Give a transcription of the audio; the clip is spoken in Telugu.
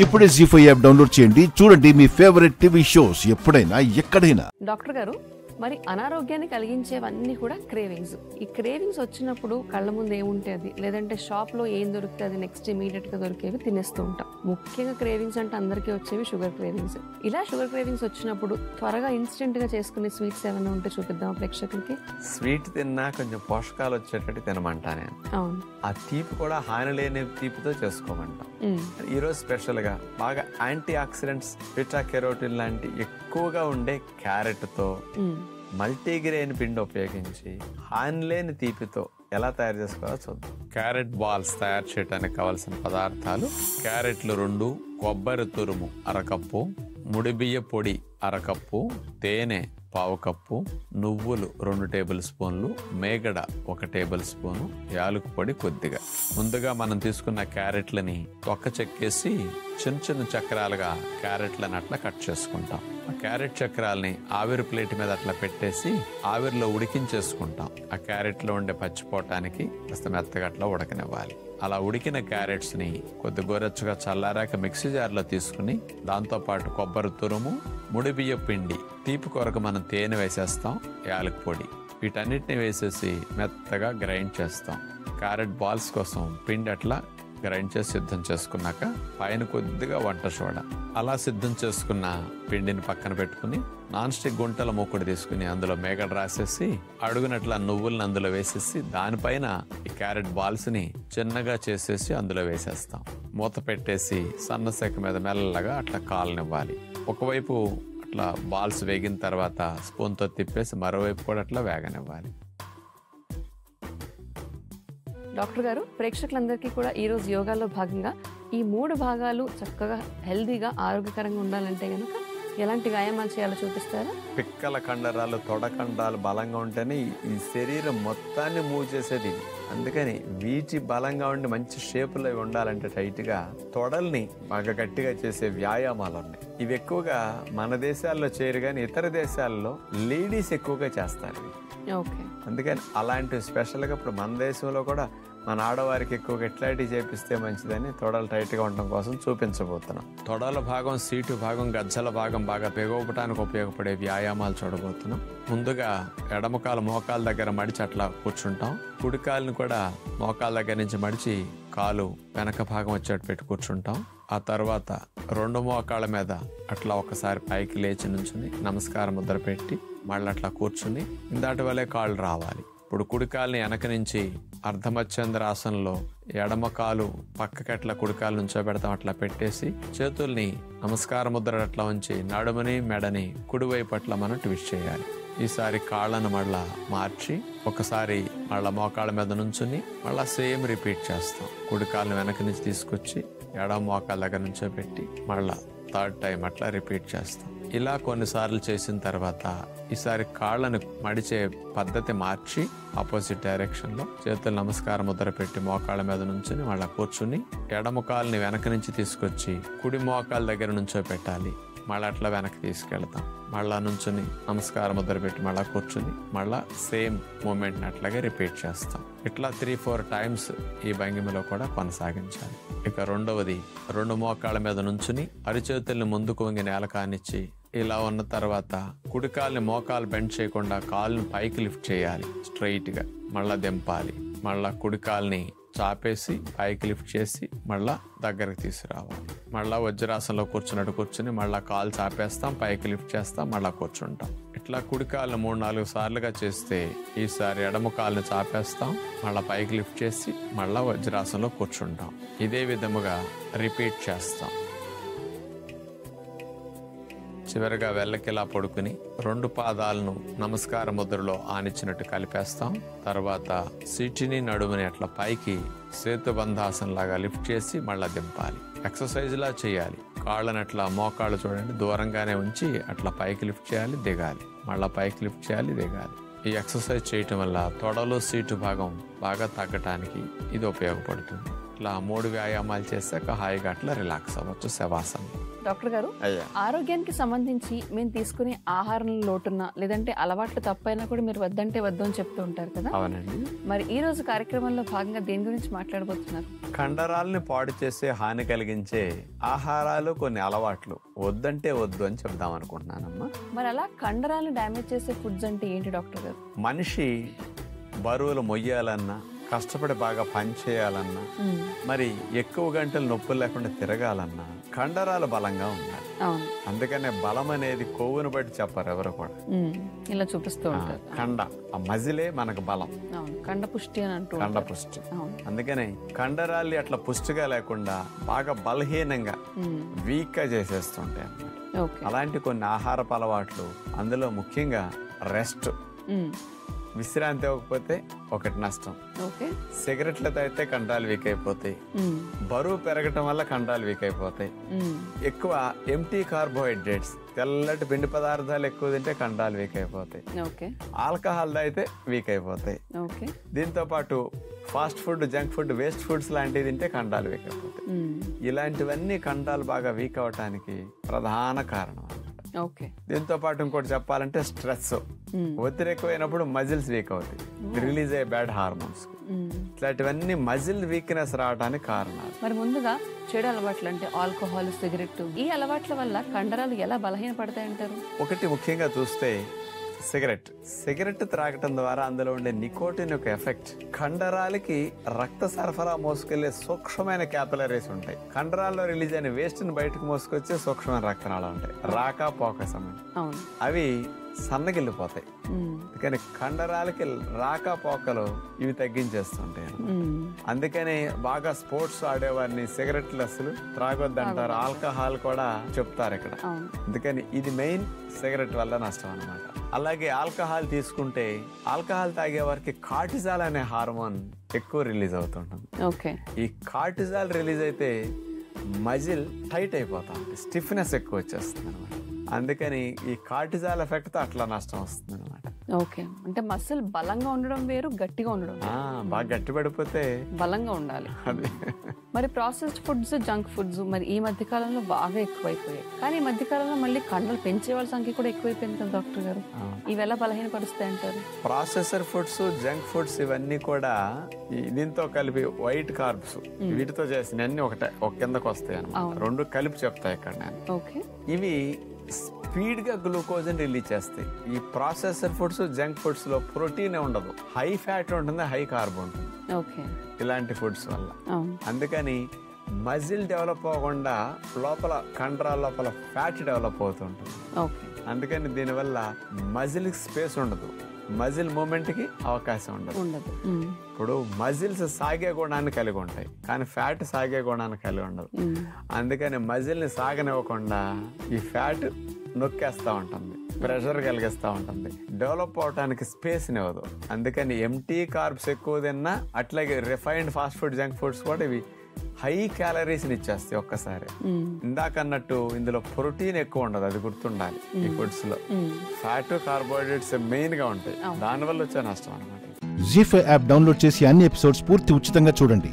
ఇప్పుడే జీ5 యాప్ డౌన్లోడ్ చేయండి. చూడండి మీ ఫేవరెట్ టీవీ షోస్ ఎప్పుడైనా ఎక్కడైనా. డాక్టర్ గారు, మరి అనారోగ్యాన్ని కలిగించేవన్నీ కూడా క్రేవింగ్స్. ఈ క్రేవింగ్స్ వచ్చినప్పుడు కళ్ళ ముందు ఏముంటే అది, లేదంటే షాప్లో ఏం దొరికితే అది నెక్స్ట్ ఇమీడియట్గా దొరికేవి తినేస్తూ ఉంటాం. ముఖ్యంగా క్రేవింగ్స్ అంటే అందరికీ వచ్చేవి షుగర్ క్రేవింగ్స్. ఇలా షుగర్ క్రేవింగ్స్ వచ్చినప్పుడు త్వరగా ఇన్స్టెంట్గా చేసుకునే స్వీట్స్ ఏమైనా ఉంటే చూపిద్దాం ప్రేక్షకులకి. స్వీట్ తిన్నా కొంచెం పోషకాలు వచ్చేటట్టు తినమంటా నేను. అవును, ఆ తీపి కూడా హాని లేని తీపితో చేసుకోమంటాం. ఈరోజు స్పెషల్గా బాగా యాంటీ ఆక్సిడెంట్స్, బీటా కెరోటిన్ లాంటి ఎక్కువగా ఉండే క్యారెట్తో మల్టీగ్రెయిన్ పిండి ఉపయోగించి హాని లేని తీపితో ఎలా తయారు చేసుకోవాలో చూద్దాం. క్యారెట్ బాల్స్ తయారు చేయడానికి కావాల్సిన పదార్థాలు: క్యారెట్లు 2, కొబ్బరి తురుము 1/2 కప్పు, ముడిబియ్య పొడి 1/2 కప్పు, తేనె 1/4 కప్పు, నువ్వులు 2 టేబుల్ స్పూన్లు, మేగడ 1 టేబుల్ స్పూను, యాలకుల పొడి కొద్దిగా. ముందుగా మనం తీసుకున్న క్యారెట్లని తొక్క చెక్కేసి చిన్న చిన్న చక్రాలుగా క్యారెట్లను అట్లా కట్ చేసుకుంటాం. ఆ క్యారెట్ చక్రాలని ఆవిరి ప్లేట్ మీద అట్లా పెట్టేసి ఆవిరిలో ఉడికించేసుకుంటాం. ఆ క్యారెట్లో ఉండే పచ్చిపోవటానికి కాస్త మెత్తగా అట్లా ఉడకనివ్వాలి. అలా ఉడికిన క్యారెట్స్ ని కొద్ది గోరెచ్చగా చల్లారాక మిక్సీ జార్లో తీసుకుని దాంతో పాటు కొబ్బరి తురుము, ముడిబియ్య పిండి, తీపి కొరకు మనం తేనె వేసేస్తాం, యాలకుల పొడి, వీటన్నిటిని వేసేసి మెత్తగా గ్రైండ్ చేస్తాం. క్యారెట్ బాల్స్ కోసం పిండి అట్లా గ్రైండ్ చేసి సిద్ధం చేసుకున్నాక పైన కొద్దిగా వంట సోడా, అలా సిద్ధం చేసుకున్న పిండిని పక్కన పెట్టుకుని నాన్ స్టిక్ గుంటల మూకుడు తీసుకుని అందులో మేగడ రాసేసి అడుగునట్ల నువ్వులను అందులో వేసేసి దానిపైన ఈ క్యారెట్ బాల్స్ ని చిన్నగా చేసేసి అందులో వేసేస్తాం. మూత పెట్టేసి సన్న సెక మీద మెల్లగా అట్లా కాలనివ్వాలి. ఒకవైపు అట్లా బాల్స్ వేగిన తర్వాత స్పూన్తో తిప్పేసి మరోవైపు కూడా అట్లా వేగనివ్వాలి. డాక్టర్ గారు, ప్రేక్షకులందరికీ కూడా ఈరోజు యోగాలో భాగంగా ఈ 3 భాగాలు చక్కగా హెల్దీగా ఆరోగ్యకరంగా ఉండాలంటే కనుక ఎలాంటి వ్యాయామాలు చేయాలో చూపిస్తారా? పిక్కల కండరాలు, తొడకండాలు బలంగా ఉంటేనే ఈ శరీరం మొత్తాన్ని మూవ్ చేసేది. అందుకని వీటి బలంగా ఉండి మంచి షేపులో ఉండాలంటే టైట్గా తొడల్ని బాగా గట్టిగా చేసే వ్యాయామాలు ఉన్నాయి. ఇవి ఎక్కువగా మన దేశాల్లో చేయరు, కానీ ఇతర దేశాల్లో లేడీస్ ఎక్కువగా చేస్తారు. అందుకని అలాంటివి స్పెషల్గా ఇప్పుడు మన దేశంలో కూడా మన ఆడవారికి ఎక్కువగా ఎట్లాంటివి చేపిస్తే మంచిదని తొడలు టైట్గా ఉండడం కోసం చూపించబోతున్నాం. తొడల భాగం, సీటు భాగం, గజ్జల భాగం బాగా పెగవటానికి ఉపయోగపడే వ్యాయామాలు చూడబోతున్నాం. ముందుగా ఎడమకాలు మోకాల దగ్గర మడిచి అట్లా కూర్చుంటాం. కుడికాలుని కూడా మోకాల దగ్గర నుంచి మడిచి కాలు వెనక భాగం వచ్చేట్టు పెట్టి కూర్చుంటాం. ఆ తర్వాత 2 మోకాళ్ళ మీద అట్లా ఒకసారి పైకి లేచి నుంచుని నమస్కార ముద్ర పెట్టి మళ్ళీ అట్లా కూర్చుని ఇందాటి వల్లే కాళ్ళు రావాలి. ఇప్పుడు కుడికాల్ని వెనక నుంచి అర్ధమధ్యంద్రాసనంలో ఎడమ కాలు పక్కకి అట్లా కుడికాలు నుంచో పెడతాం. అట్లా పెట్టేసి చేతుల్ని నమస్కార ముద్ర అట్లా ఉంచి నడుముని మెడని కుడివైపు అట్లా మనం ట్విస్ట్ చేయాలి. ఈసారి కాళ్ళను మళ్ళా మార్చి ఒకసారి మళ్ళా మోకాళ్ళ మీద నుంచుని మళ్ళా సేమ్ రిపీట్ చేస్తాం. కుడికాలను వెనక నుంచి తీసుకొచ్చి ఎడమ మోకాళ్ళ దగ్గర నుంచో పెట్టి మళ్ళా 3rd టైం అట్లా రిపీట్ చేస్తాం. ఇలా కొన్నిసార్లు చేసిన తర్వాత ఈసారి కాళ్ళను మడిచే పద్ధతి మార్చి ఆపోజిట్ డైరెక్షన్ లో చేతులు నమస్కార ముద్ర పెట్టి మోకాళ్ళ మీద నుంచుని మళ్ళా కూర్చుని ఎడమ కాలుని వెనక నుంచి తీసుకొచ్చి కుడి మోకాళ్ళ దగ్గర నుంచో పెట్టాలి. మళ్ళీ అట్లా వెనక్కి తీసుకెళ్తాం. మళ్ళా నుంచుని నమస్కార ముద్ర పెట్టి మళ్ళా కూర్చుని మళ్ళా సేమ్ మూమెంట్ అట్లాగే రిపీట్ చేస్తాం. ఇట్లా 3-4 టైమ్స్ ఈ భంగిమలో కూడా కొనసాగించాలి. ఇక రెండవది, 2 మోకాళ్ళ మీద నుంచుని అరిచేతుల్ని ముందుకు వంగి నేల కానిచ్చి ఇలా ఉన్న తర్వాత కుడికాల్ని మోకాలు బెండ్ చేయకుండా కాలుని పైకి లిఫ్ట్ చేయాలి. స్ట్రైట్ గా మళ్ళా దింపాలి. మళ్ళా కుడికాల్ని చాపేసి పైకి లిఫ్ట్ చేసి మళ్ళా దగ్గరకు తీసుకురావాలి. మళ్ళా వజ్రాసనంలో కూర్చున్నట్టు కూర్చుని మళ్ళా కాలు చాపేస్తాం, పైకి లిఫ్ట్ చేస్తాం, మళ్ళా కూర్చుంటాం. ఇట్లా కుడికాలను 3-4 సార్లుగా చేస్తే ఈసారి ఎడమ కాలుని చాపేస్తాం, మళ్ళా పైకి లిఫ్ట్ చేసి మళ్ళా వజ్రాసనంలో కూర్చుంటాం. ఇదే విధముగా రిపీట్ చేస్తాం. చివరిగా వెల్లకిలా పడుకుని 2 పాదాలను నమస్కార ముద్రలో ఆనిచ్చినట్టు కలిపేస్తాం. తర్వాత సిటిని నడుముని అట్లా పైకి సేతుబంధాసనం లాగా లిఫ్ట్ చేసి మళ్ళా దింపాలి. ఎక్సర్సైజ్ లా చేయాలి. కాళ్ళని అట్లా మోకాళ్ళు చూడండి దూరంగానే ఉంచి అట్లా పైకి లిఫ్ట్ చేయాలి, దిగాలి, మళ్ళా పైకి లిఫ్ట్ చేయాలి, దిగాలి. ఈ ఎక్సర్సైజ్ చేయటం వల్ల తొడలో సీటు భాగం బాగా తగ్గటానికి ఇది ఉపయోగపడుతుంది. ఇట్లా 3 వ్యాయామాలు చేశాక హాయిగా అట్లా రిలాక్స్ అవ్వచ్చు శవాసనం. డాక్టర్ గారు, అయ్యా, ఆరోగ్యానికి సంబంధించి మేము తీసుకునే ఆహారం లోటున్నా లేదంటే అలవాట్లు తప్పైనా కూడా మీరు వద్దంటే వద్దు అని చెప్తూ ఉంటారు కదా. అవునండి. మరి ఈ రోజు కార్యక్రమంలో భాగంగా దేని గురించి మాట్లాడబోతున్నారు? కండరాలని పాడు చేసే, హాని కలిగించే ఆహారాలు, కొన్ని అలవాట్లు వద్దంటే వద్దు అని చెప్దాం అనుకుంటున్నానమ్మా. మరి అలా కండరాలను డ్యామేజ్ చేసే ఫుడ్స్ అంటే ఏంటి డాక్టర్ గారు? మనిషి బరువులు మొయ్యాలన్నా, కష్టపడి బాగా పని చేయాలన్నా, మరి ఎక్కువ గంటలు నొప్పులు లేకుండా తిరగాలన్నా కండరాలు బలంగా ఉండాలి. అందుకనే బలం అనేది కొవ్వును బట్టి చెప్పరు ఎవరు కూడా, ఇలా చూపిస్తూ ఉంటారు. కండ, ఆ మజిలే మనకు బలం, కండ పుష్టి అని అంటూ, కండ పుష్టి. అందుకనే కండరాలు అట్లా పుష్టిగా లేకుండా బాగా బలహీనంగా, వీక్ గా చేసేస్తుంటాయి అన్నమాట. అలాంటి కొన్ని ఆహారపు అలవాట్లు, అందులో ముఖ్యంగా రెస్ట్, విశ్రాంతి ఇవ్వకపోతే ఒకటి నష్టం. సిగరెట్లతో అయితే కండరాలు వీక్ అయిపోతాయి, బరువు పెరగటం వల్ల కండరాలు వీక్ అయిపోతాయి. ఎక్కువ ఎంటీ కార్బోహైడ్రేట్స్, తెల్లటి పిండి పదార్థాలు ఎక్కువ తింటే కండరాలు వీక్ అయిపోతాయి. ఆల్కహాల్ అయితే వీక్ అయిపోతాయి. దీంతో పాటు fast food, junk food, waste foods లాంటివి తింటే కండరాలు వీక్ అయిపోతాయి. ఇలాంటివన్నీ కండరాలు బాగా వీక్ అవటానికి ప్రధాన కారణం. దీంతో పాటు ఇంకోటి చెప్పాలంటే స్ట్రెస్, ఒత్తిడి ఎక్కువైనప్పుడు మజిల్స్ వీక్ అవుతాయి, రిలీజ్ అయ్యే బ్యాడ్ హార్మోన్స్. ఇట్లాంటివన్నీ మజిల్ వీక్నెస్ రావడానికి కారణాలు. మరి ముందుగా చెడు అలవాట్లు అంటే ఆల్కహాల్, సిగరెట్, ఈ అలవాట్ల వల్ల కండరాలు ఎలా బలహీనపడతాయి అంటారు? ఒకటి ముఖ్యంగా చూస్తే సిగరెట్ త్రాగటం ద్వారా అందులో ఉండే నికోటిన్ యొక్క ఎఫెక్ట్ కండరాలకి రక్త సరఫరా మోసుకెళ్లే సూక్ష్మమైన క్యాపిలరీస్ ఉంటాయి. కండరాల్లో రిలీజ్ అయిన వేస్ట్ ని బయటకు మోసుకొచ్చే సూక్ష్మమైన రక్తనాళాలు ఉంటాయి, రాక పోక సమయం. అవి సన్నగిల్లిపోతాయి. కానీ కండరాలకి రాకపోకలు ఇవి తగ్గించేస్తుంటాయి. అందుకని బాగా స్పోర్ట్స్ ఆడేవారిని సిగరెట్లు అసలు త్రాగొద్దంటారు, ఆల్కహాల్ కూడా చెప్తారు ఇక్కడ. అందుకని ఇది మెయిన్ సిగరెట్ వల్ల నష్టం అన్నమాట. అలాగే ఆల్కహాల్ తీసుకుంటే, ఆల్కహాల్ తాగే వారికి కార్టిజాల్ అనే హార్మోన్ ఎక్కువ రిలీజ్ అవుతుంటుంది. ఈ కార్టిజాల్ రిలీజ్ అయితే మజిల్ టైట్ అయిపోతా, స్టిఫ్నెస్ ఎక్కువ వచ్చేస్తుంది అనమాట. అందుకని ఈ కార్టిజాల్ ఎఫెక్ట్ తో అట్లా నష్టం వస్తుంది అనమాట. అంటే మసిల్ బలంగా ఉండడం వేరు, గట్టిగా ఉండడం. బాగా గట్టి పడిపోతే బలంగా ఉండాలి. మరి ప్రాసెస్డ్ ఫుడ్స్, జంక్ ఫుడ్స్ మరి ఈ మధ్య కాలంలో బాగా ఎక్కువైపోయాయి. కానీ ఈ మధ్య కాలంలో మళ్ళీ కండలు పెంచే వాళ్ళ సంఖ్య కూడా ఎక్కువైపోయింది కదా డాక్టర్ గారు, ఇవి ఎలా బలహీనపరుస్తాయి అంటారు? ప్రాసెసర్ ఫుడ్స్, జంక్ ఫుడ్స్ ఇవన్నీ కూడా దీంతో కలిపి వైట్ కార్బ్స్, వీటితో చేసిన అన్ని ఒక కిందకు వస్తాయి అన్నమాట. రెండు కలిపి చెప్తాయి ఇక్కడ నేను. ఇవి స్పీడ్ గా గ్లూకోజ్ రిలీజ్ చేస్తాయి. ఈ ప్రాసెసర్ ఫుడ్స్, జంక్ ఫుడ్స్ లో ప్రోటీన్ ఉండదు, హై ఫ్యాట్ ఉంటుంది, హై కార్బ్ ఉంటుంది ఇలాంటి ఫుడ్స్ వల్ల. అందుకని మజిల్ డెవలప్ అవ్వకుండా లోపల కండరాల లోపల ఫ్యాట్ డెవలప్ అవుతుంటుంది. అందుకని దీనివల్ల మజిల్ స్పేస్ ఉండదు, మజిల్ మూమెంట్ కి అవకాశం ఉండదు. ఇప్పుడు మజిల్స్ సాగే గుణాన్ని కలిగి ఉంటాయి, కానీ ఫ్యాట్ సాగే గుణాన్ని కలిగి ఉండదు. అందుకని మజిల్ ని సాగనివ్వకుండా ఈ ఫ్యాట్ నొక్కేస్తా ఉంటుంది, ప్రెషర్ కలిగిస్తా ఉంటుంది, డెవలప్ అవడానికి స్పేస్ ఇవ్వదు. అందుకని ఎంటీ కార్బ్స్ ఎక్కువ తిన్నా, అట్లాగే refined fast food, junk foods కూడా ఇవి హై క్యాలరీస్ ఇచ్చేస్తాయి ఒక్కసారి. ఇందాకన్నట్టు ఇందులో ప్రోటీన్ ఎక్కువ ఉండదు, అది గుర్తుండాలి. ఈ ఫుడ్స్ లో ఫ్యాట్, కార్బోహైడ్రేట్స్ మెయిన్ గా ఉంటాయి, దానివల్ల వచ్చే నష్టం అన్నమాట. జీ5 యాప్ డౌన్లోడ్ చేసి అన్ని ఎపిసోడ్స్ పూర్తి ఉచితంగా చూడండి.